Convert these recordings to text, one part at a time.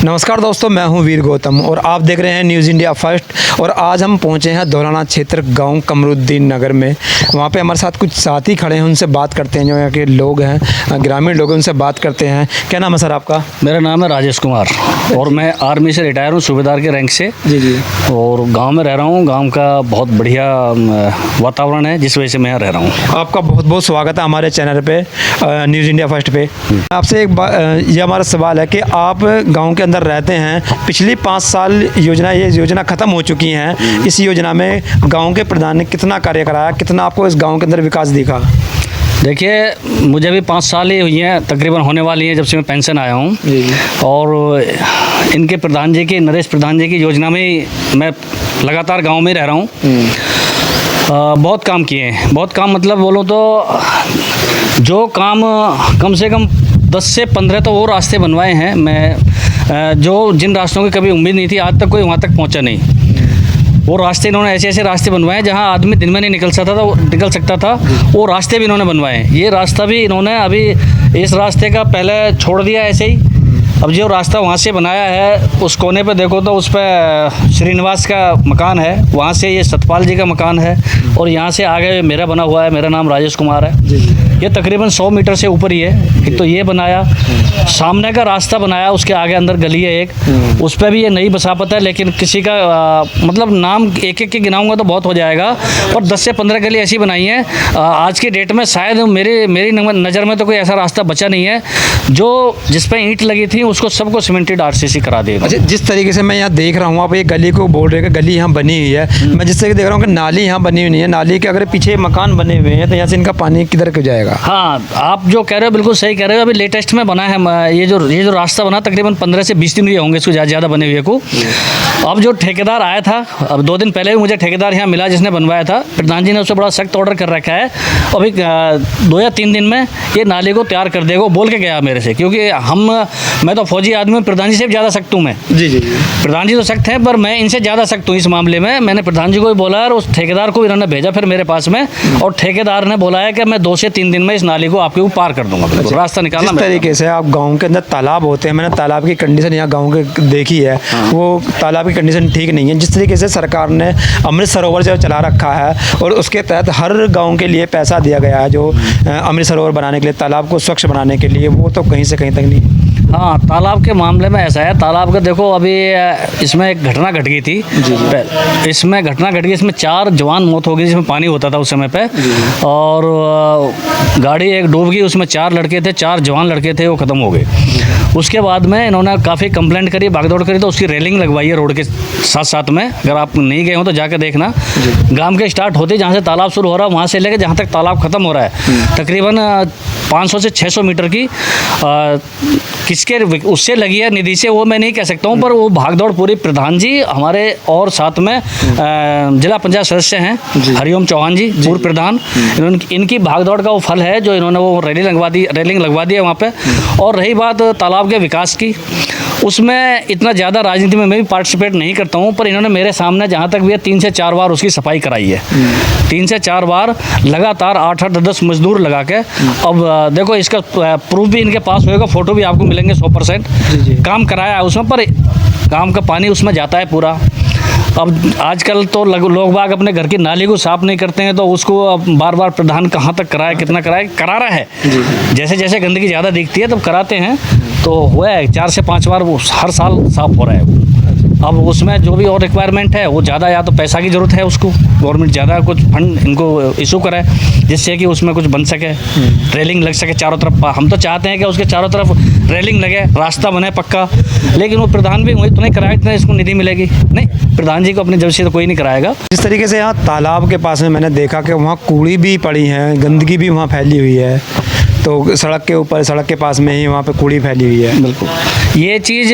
नमस्कार दोस्तों, मैं हूं वीर गौतम और आप देख रहे हैं न्यूज़ इंडिया फर्स्ट। और आज हम पहुंचे हैं धौलाना क्षेत्र गांव कमरुद्दीन नगर में। वहां पे हमारे साथ कुछ साथी खड़े हैं, उनसे बात करते हैं। जो यहाँ के लोग हैं, ग्रामीण लोग हैं, उनसे बात करते हैं। क्या नाम है सर आपका? मेरा नाम है राजेश कुमार और मैं आर्मी से रिटायर हूँ, सूबेदार के रैंक से। जी। और गांव में रह रहा हूँ। गांव का बहुत बढ़िया वातावरण है, जिस वजह से मैं यहाँ रह रहा हूँ। आपका बहुत बहुत स्वागत है हमारे चैनल पे, न्यूज़ इंडिया फर्स्ट पे। आपसे एक ये हमारा सवाल है कि आप गांव के अंदर रहते हैं, पिछली 5 साल ये योजना ख़त्म हो चुकी हैं। इस योजना में गांव के प्रधान ने कितना कार्य कराया, कितना आपको इस गांव के अंदर विकास दिखा? देखिए, मुझे भी 5 साल ही हुई हैं, तकरीबन होने वाली हैं जब से मैं पेंशन आया हूँ। और इनके प्रधान जी की, नरेश प्रधान जी की योजना में मैं लगातार गाँव में रह रहा हूँ। बहुत काम किए हैं, बहुत काम मतलब बोलो तो जो काम कम से कम 10 से 15 तो वो रास्ते बनवाए हैं मैं, जो जिन रास्तों की कभी उम्मीद नहीं थी, आज तक कोई वहाँ तक पहुँचा नहीं। वो रास्ते इन्होंने ऐसे ऐसे रास्ते बनवाए हैं जहाँ आदमी दिन में नहीं निकल सकता था, वो रास्ते भी इन्होंने बनवाए हैं। ये रास्ता भी इन्होंने अभी इस रास्ते का पहले छोड़ दिया ऐसे ही। अब जो रास्ता वहाँ से बनाया है, उस कोने पे देखो तो उस पर श्रीनिवास का मकान है, वहाँ से ये सतपाल जी का मकान है, और यहाँ से आगे मेरा बना हुआ है। मेरा नाम राजेश कुमार है। ये तकरीबन 100 मीटर से ऊपर ही है। एक तो ये बनाया, सामने का रास्ता बनाया, उसके आगे अंदर गली है एक, उस पर भी ये नहीं बसापत है। लेकिन किसी का मतलब नाम एक एक के गिनाऊंगा तो बहुत हो जाएगा, और 10 से 15 गली ऐसी बनाई हैं। आज की डेट में शायद मेरी नज़र में तो कोई ऐसा रास्ता बचा नहीं है जो जिस पर ईंट लगी थी उसको सबको सीमेंटेड आरसीसी करा देगा। अच्छा, जिस तरीके से मैं यहाँ देख रहा हूँ, आप ये गली को बोल रहे हैं कि गली यहाँ बनी हुई है, मैं जिस तरीके देख रहा हूँ कि नाली यहाँ बनी हुई नहीं है। नाली के अगर पीछे मकान बने हुए हैं तो यहाँ से इनका पानी किधर को जाएगा? हाँ, आप जो कह रहे हो बिल्कुल सही कह रहे हो। अभी लेटेस्ट में बना है ये जो रास्ता बना, तकरीबन 15 से 20 दिन ये होंगे इसको ज़्यादा बने हुए को। अब जो ठेकेदार आया था, अब 2 दिन पहले भी मुझे ठेकेदार यहाँ मिला जिसने बनवाया था। प्रधान जी ने उससे बड़ा सख्त ऑर्डर कर रखा है। अभी 2 या 3 दिन में ये नाले को तैयार कर देगा, बोल के गया मेरे से। क्योंकि मैं तो फौजी आदमी हूँ, प्रधान जी से ज़्यादा सख्त हूँ मैं। जी। प्रधान जी तो सख्त हैं, पर मैं इनसे ज़्यादा सख्त हूँ इस मामले में। मैंने प्रधान जी को भी बोला और उस ठेकेदार को इन्होंने भेजा फिर मेरे पास में, और ठेकेदार ने बोला है कि मैं 2 से 3 दिन में इस नाले को आपके ऊपर पार कर दूंगा। रास्ता निकालना। जिस तरीके से आप गांव के अंदर तालाब होते हैं, मैंने तालाब की कंडीशन यहाँ गांव के देखी है, वो तालाब की कंडीशन ठीक नहीं है। जिस तरीके से सरकार ने अमृत सरोवर जो चला रखा है, और उसके तहत हर गांव के लिए पैसा दिया गया है, जो अमृत सरोवर बनाने के लिए, तालाब को स्वच्छ बनाने के लिए, वो तो कहीं से कहीं तक नहीं। हाँ, तालाब के मामले में ऐसा है। तालाब का देखो, अभी इसमें एक घटना घट गई थी। इसमें घटना घट गई, इसमें 4 जवान मौत हो गई जिसमें पानी होता था उस समय पे। और गाड़ी एक डूब गई, उसमें 4 लड़के थे, 4 जवान लड़के थे, वो ख़त्म हो गए। उसके बाद में इन्होंने काफ़ी कंप्लेंट करी, भागदौड़ करी, तो उसकी रेलिंग लगवाई है रोड के साथ साथ में। अगर आप नहीं गए हो तो जाकर देखना। गांव के स्टार्ट होते जहाँ से तालाब शुरू हो रहा है, वहाँ से लेकर जहाँ तक तालाब ख़त्म हो रहा है, तकरीबन 500 से 600 मीटर की किसके उससे लगी है निधि से, वो मैं नहीं कह सकता हूँ। पर वो भागदौड़ पूरी प्रधान जी हमारे, और साथ में जिला पंचायत सदस्य हैं हरिओम चौहान जी, पूर्व प्रधान, इनकी भागदौड़ का वो फल है जो इन्होंने वो रेलिंग लगवा दी है वहाँ पे। और रही बात तालाब के विकास की, उसमें इतना ज़्यादा राजनीति में मैं भी पार्टिसिपेट नहीं करता हूँ, पर इन्होंने मेरे सामने जहाँ तक भी है 3 से 4 बार उसकी सफाई कराई है। 3 से 4 बार लगातार 8-8, 10 मजदूर लगा के। अब देखो, इसका प्रूफ भी इनके पास होगा, फ़ोटो भी आपको मिलेंगे 100%। काम कराया है उसमें, पर काम का पानी उसमें जाता है पूरा। अब आजकल तो लोग बाग अपने घर की नाली को साफ़ नहीं करते हैं, तो उसको अब बार प्रधान कहाँ तक कराए, कितना कराए, करा रहा है। जैसे जैसे गंदगी ज़्यादा दिखती है तब कराते हैं, तो हुआ है 4 से 5 बार वो हर साल साफ़ हो रहा है वो। अब उसमें जो भी और रिक्वायरमेंट है, वो ज़्यादा या तो पैसा की ज़रूरत है उसको, गवर्नमेंट ज़्यादा कुछ फंड इनको इशू कराए जिससे कि उसमें कुछ बन सके, रेलिंग लग सके चारों तरफ। हम तो चाहते हैं कि उसके चारों तरफ रेलिंग लगे, रास्ता बने पक्का, लेकिन वो प्रधान भी वही तो नहीं कराया, इतना इसको निधि मिलेगी नहीं। प्रधान जी को अपनी जब से तो कोई नहीं कराएगा। जिस तरीके से यहाँ तालाब के पास में मैंने देखा कि वहाँ कूड़ी भी पड़ी है, गंदगी भी वहाँ फैली हुई है, तो सड़क के ऊपर, सड़क के पास में ही वहाँ पे कूड़ी फैली हुई है। बिल्कुल, ये चीज़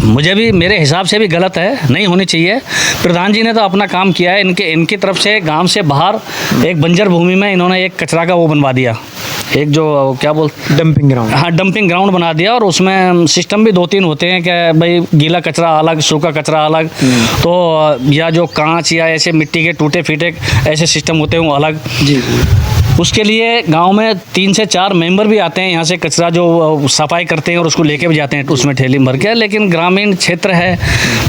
मुझे भी मेरे हिसाब से भी गलत है, नहीं होनी चाहिए। प्रधान जी ने तो अपना काम किया है। इनकी तरफ से गांव से बाहर एक बंजर भूमि में इन्होंने एक कचरा का वो बनवा दिया, एक जो क्या डंपिंग ग्राउंड। हाँ, डंपिंग ग्राउंड बना दिया। और उसमें सिस्टम भी 2-3 होते हैं कि भाई गीला कचरा अलग, सूखा कचरा अलग, तो या जो कांच या ऐसे मिट्टी के टूटे फीटे ऐसे सिस्टम होते हैं वो अलग। जी। उसके लिए गांव में 3 से 4 मेंबर भी आते हैं यहाँ से कचरा जो सफाई करते हैं और उसको लेके भी जाते हैं उसमें ठेली में भर के। लेकिन ग्रामीण क्षेत्र है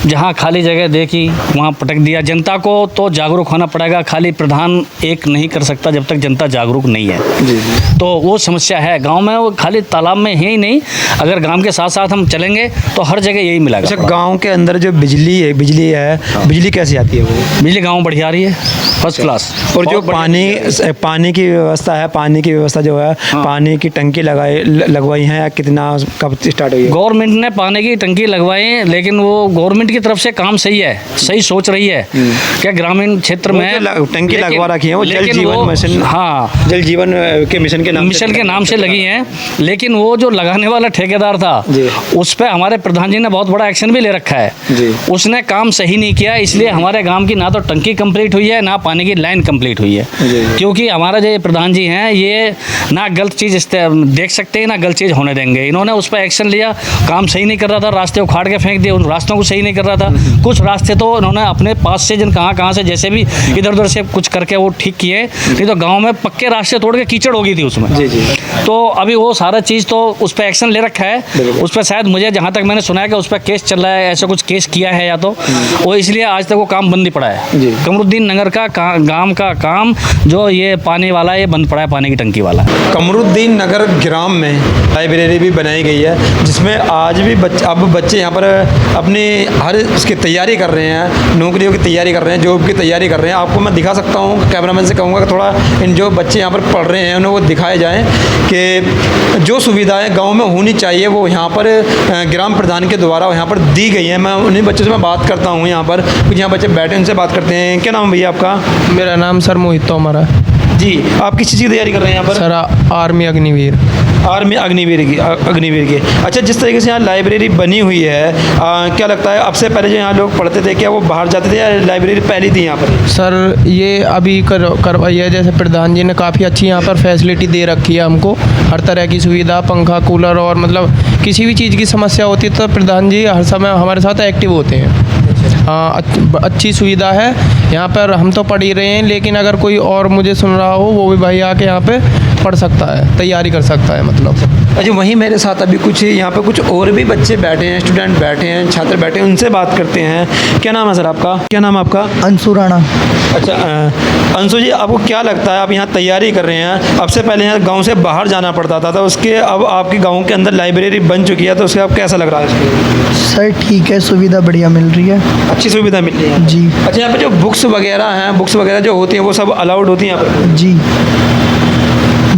जहाँ खाली जगह देखी वहाँ पटक दिया। जनता को तो जागरूक होना पड़ेगा, खाली प्रधान एक नहीं कर सकता जब तक जनता जागरूक नहीं है। तो वो समस्या है गांव में, वो खाली तालाब में है ही नहीं, अगर गांव के साथ साथ हम चलेंगे तो हर जगह यही मिलेगा। अच्छा, गांव के अंदर जो बिजली है बिजली कैसी आती है? वो बिजली गांव बढ़िया आ रही है, फर्स्ट क्लास। और जो पानी की व्यवस्था है, पानी की व्यवस्था जो है, पानी की टंकी लगवाई है या कितना, कब स्टार्ट हुई है? गवर्नमेंट ने पानी की टंकी लगवाई है, लेकिन वो गवर्नमेंट की तरफ से काम सही है, सही सोच रही है क्या ग्रामीण क्षेत्र में टंकी लगवा रखी है, वो जल जीवन मिशन, हाँ जल जीवन के मिशन के नाम से लगी हैं। लेकिन वो जो लगाने वाला ठेकेदार था उस पर हमारे प्रधान जी ने बहुत बड़ा एक्शन भी ले रखा है। उसने काम सही नहीं किया, इसलिए हमारे गांव की ना तो टंकी कंप्लीट हुई है ना पानी की लाइन कंप्लीट हुई है। क्योंकि हमारा जो प्रधान जी हैं ये ना गलत चीज़ देख सकते हैं ना गलत चीज़ होने देंगे। इन्होंने उस पर एक्शन लिया, काम सही नहीं कर रहा था, रास्ते उखाड़ के फेंक दिए, उन रास्तों को सही नहीं कर रहा था। कुछ रास्ते तो उन्होंने अपने पास से जिन कहाँ से जैसे भी इधर उधर से कुछ करके वो ठीक किए, नहीं तो गाँव में पक्के रास्ते तोड़ के कीचड़ हो गई थी उसमें। तो अभी वो सारा चीज़ तो उस पर एक्शन ले रखा है। उस पर शायद मुझे जहाँ तक मैंने सुना है कि उस पर केस चल रहा है, ऐसा कुछ केस किया है या तो वो, इसलिए आज तक वो काम बंद ही पड़ा है। कमरुद्दीन नगर का गांव का काम जो ये पानी वाला ये बंद पड़ा है, पानी की टंकी वाला। कमरुद्दीन नगर ग्राम में लाइब्रेरी भी बनाई गई है, जिसमें आज भी अब बच्चे यहाँ पर अपनी हर उसकी तैयारी कर रहे हैं, नौकरियों की तैयारी कर रहे हैं, जॉब की तैयारी कर रहे हैं। आपको मैं दिखा सकता हूँ, कैमरामैन से कहूँगा कि थोड़ा इन जो बच्चे यहाँ पर पढ़ रहे हैं उन्हें वो दिखाए जाएँ कि जो सुविधाएं गांव में होनी चाहिए वो यहाँ पर ग्राम प्रधान के द्वारा यहाँ पर दी गई हैं। मैं उन्हीं बच्चों से मैं बात करता हूँ, यहाँ पर कुछ यहाँ बच्चे बैठे उनसे बात करते हैं। क्या नाम है भैया आपका? मेरा नाम सर मोहित तोमर है। जी, आप किस चीज़ की तैयारी कर रहे हैं यहाँ पर? सर आर्मी अग्निवीर की। अच्छा, जिस तरीके से यहाँ लाइब्रेरी बनी हुई है, क्या लगता है अब से पहले जो यहाँ लोग पढ़ते थे क्या वो बाहर जाते थे या लाइब्रेरी पहली थी यहाँ पर? सर ये अभी करवाई है, जैसे प्रधान जी ने काफ़ी अच्छी यहाँ पर फैसिलिटी दे रखी है हमको, हर तरह की सुविधा, पंखा, कूलर, और मतलब किसी भी चीज़ की समस्या होती है तो प्रधान जी हर समय हमारे साथ एक्टिव होते हैं। हाँ, अच्छी सुविधा है यहाँ पर। हम तो पढ़ ही रहे हैं, लेकिन अगर कोई और मुझे सुन रहा हो वो भी भाई आके यहाँ पे पढ़ सकता है, तैयारी कर सकता है मतलब। अच्छा, वहीं मेरे साथ अभी कुछ यहाँ पे कुछ और भी बच्चे बैठे हैं, स्टूडेंट बैठे हैं, छात्र बैठे हैं, उनसे बात करते हैं। क्या नाम है सर आपका? क्या नाम है आपका? अंशु राणा। अच्छा, अंशु जी, आपको क्या लगता है, आप यहाँ तैयारी कर रहे हैं, अब से पहले यहाँ गाँव से बाहर जाना पड़ता था, तो उसके अब आपके गाँव के अंदर लाइब्रेरी बन चुकी है, तो उसके अब कैसा लग रहा है? सर ठीक है, सुविधा बढ़िया मिल रही है, अच्छी सुविधा मिल रही है जी। अच्छा, यहाँ पे जो बुक्स वगैरह जो होती हैं वो सब अलाउड होती हैं यहाँ पर?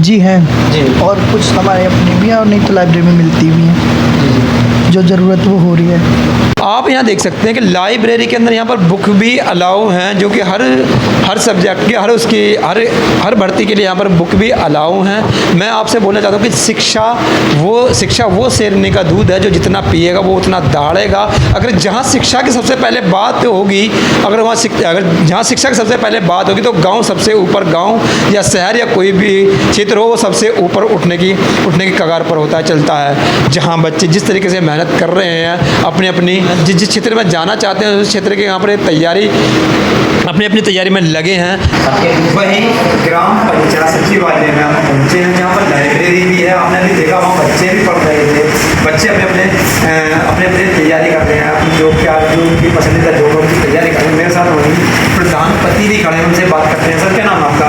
जी हैं जी। और कुछ हमारे अपनी भी हैं और नहीं तो लाइब्रेरी में मिलती भी हैं, जो ज़रूरत वो हो रही है। आप यहाँ देख सकते हैं कि लाइब्रेरी के अंदर यहाँ पर बुक भी अलाउ हैं, जो कि हर सब्जेक्ट की हर भर्ती के लिए यहाँ पर बुक भी अलाउ हैं। मैं आपसे बोलना चाहता हूँ कि शिक्षा वो शेरनी का दूध है, जो जितना पिएगा वो उतना दहाड़ेगा। अगर जहाँ शिक्षा की सबसे पहले बात होगी, जहाँ शिक्षा की सबसे पहले बात होगी तो गाँव सबसे ऊपर, गाँव या शहर या कोई भी क्षेत्र हो वो सबसे ऊपर उठने की कगार पर होता है, चलता है। जहाँ बच्चे जिस तरीके से मेहनत कर रहे हैं, अपनी जिस क्षेत्र में जाना चाहते हैं उस क्षेत्र के यहाँ पर अपनी तैयारी में लगे हैं। वहीं ग्राम पंचायत सचिवालय में हम पहुँचे हैं, जहाँ पर लाइब्रेरी भी है। आपने अभी देखा वहाँ बच्चे भी पढ़ रहे थे, बच्चे अपने तैयारी कर रहे हैं, अपनी जो उनकी पसंदीदा जॉब की तैयारी कर रहे हैं। मेरे साथ वहीं प्रधानपति भी खड़े हैं, उनसे बात करते हैं। सर, क्या नाम है आपका?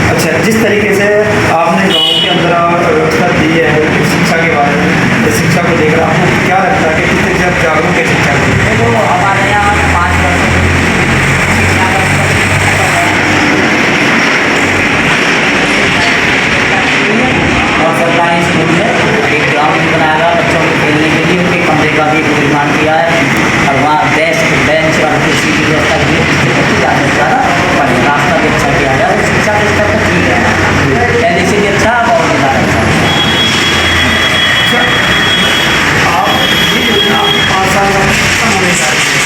अच्छा, जिस तरीके से आपने गाँव के अंदर व्यवस्था दी है शिक्षा के बारे में, इस शिक्षा को लेकर आपको क्या लगता है कि किस तरीके से आप जागरूक है शिक्षा को? देखो, हमारे यहाँ 5 वर्षों शिक्षा और सरकारी स्कूल में एक ग्राउंड बनाया गया बच्चों को खेलने के लिए, उनके कमरे का भी निर्माण किया है और वहाँ डेस्क, बेंच और कुर्सी की व्यवस्था की है। बच्चे ज़्यादा पढ़े, रास्ता भी अच्छा किया गया और शिक्षा के स्तर पर ठीक है, पहले से भी अच्छा और भी ज़्यादा अच्छा। आप ये योजना 5 साल में खत्म होने जा रही है,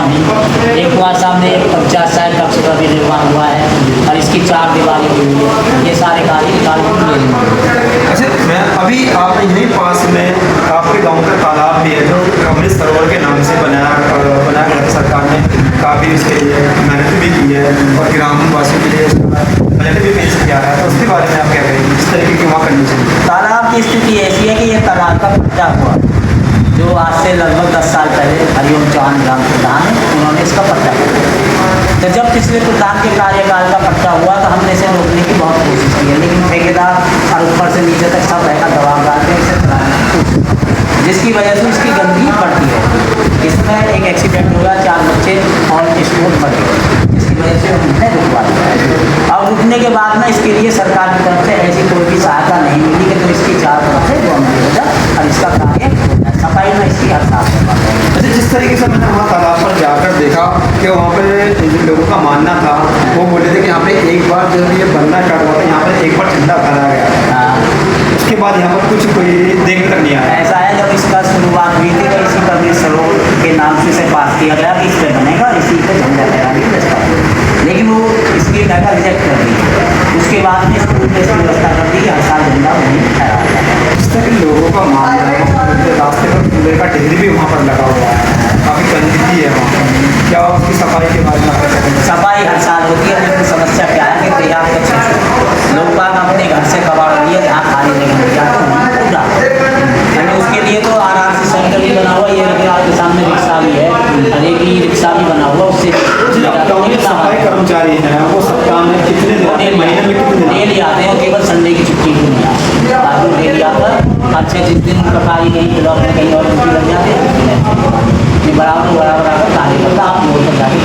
नहीं। एक कुआं सामने एक पंचायत सहायक कक्ष का भी निर्माण हुआ है और इसकी 4 दीवारें हुई है। ये सारे कार्य कानून में अच्छा, मैं अभी आपने यहीं पास में आपके गांव का तालाब भी है जो अमृत सरोवर के नाम से बनाया गया था। सरकार ने काफ़ी उसके लिए मेहनत भी की है और ग्रामवासियों के लिए उसका बजट भी पेश किया है, तो उसके बारे में आप क्या कहेंगे? इस तरीके की वहाँ कंडीशन तालाब की स्थिति ऐसी है कि ये तालाब का पट्टा हुआ जो आज से लगभग 10 साल पहले हरिओम चौहान ग्राम प्रधान है, उन्होंने इसका पट्टा किया। तो जब पिछले प्रधान के कार्यकाल का पट्टा हुआ तो हमने इसे रोकने की बहुत कोशिश की है, लेकिन ठेकेदार और ऊपर से नीचे तक सब रहना दबाव डालते हैं इसे चलाने की कोशिश, जिसकी वजह से इसकी गंदगी बढ़ती है। इसमें एक एक्सीडेंट हुआ, 4 बच्चे और स्टोर मर गए, जिसकी वजह से हमने रुकवा दिया। और रुकने के बाद में इसके लिए सरकार की तरफ से ऐसी कोई भी सहायता नहीं मिली कि तो इसकी 4 तरफ से गवर्नमेंट हो जाए और इसका कार्य सफाई में इसकी हर साल करवाते हैं। अच्छा, जिस तरीके से मैंने वहाँ तालाब पर जाकर देखा कि वहाँ पर जिन लोगों का मानना था वो बोले थे कि यहाँ पे एक बार जब ये बनना स्टार्ट हुआ था यहाँ पर एक बार झंडा फहराया गया, उसके बाद यहाँ पर कुछ कोई देखने तक नहीं आया। ऐसा है, जब इसका शुरुआत हुई थी तो इसी पर सरोवर के नाम से इसे पास किया गया कि इस पर बनेगा और इसी पर झंडा फहराने की व्यवस्था हुई। लेकिन वो इसकी डाटा रिजेक्ट कर दी। उसके बाद में स्कूल में इसकी व्यवस्था कर दी कि हर साल झंडा वहीं फहराया। जिस तरह के लोगों का मानना है रास्ते पर कूड़े का ढेर भी वहाँ पर लगा हुआ है, काफ़ी गंदगी है वहाँ पर, क्या उसकी सफाई के बारे में आप क्या कहेंगे? सफाई हर साल होती है, लेकिन समस्या क्या है कि पर्याप्त क्षेत्र लोग बाग अपने घर से कबाड़ लिए जहाँ खाली जगह मिल जाती है वहाँ पूजा, यानी उसके लिए तो आरआरसी सेंटर भी बना हुआ, ये आपके सामने रिक्शा भी है और एक ई रिक्शा भी बना हुआ, उससे सफाई कर्मचारी हैं वो सप्ताह में कितने दिन, महीने में कितने दिन? डेली आते हैं, केवल संडे की छुट्टी भी नहीं आती, बाकी डेली आकर अच्छे जिस दिन सफाई कहीं ब्लॉक में कहीं और ड्यूटी लग जाते हैं, बराबर आकर कार्य करता आप मोड़ पर जाके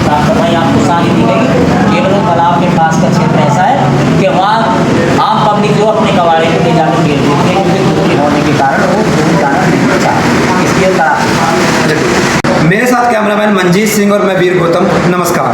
साफ सफाई आपको सारी दी गई। केवल तालाब के पास का क्षेत्र ऐसा है कि वहाँ आम पब्लिक जो अपने कबाड़े को ले जाकर घेर देते हैं, उनके दूरी होने के कारण वो जाना नहीं चाहते, इसलिए तालाब। मेरे साथ कैमरामैन मंजीत सिंह और मैं वीर गौतम, नमस्कार।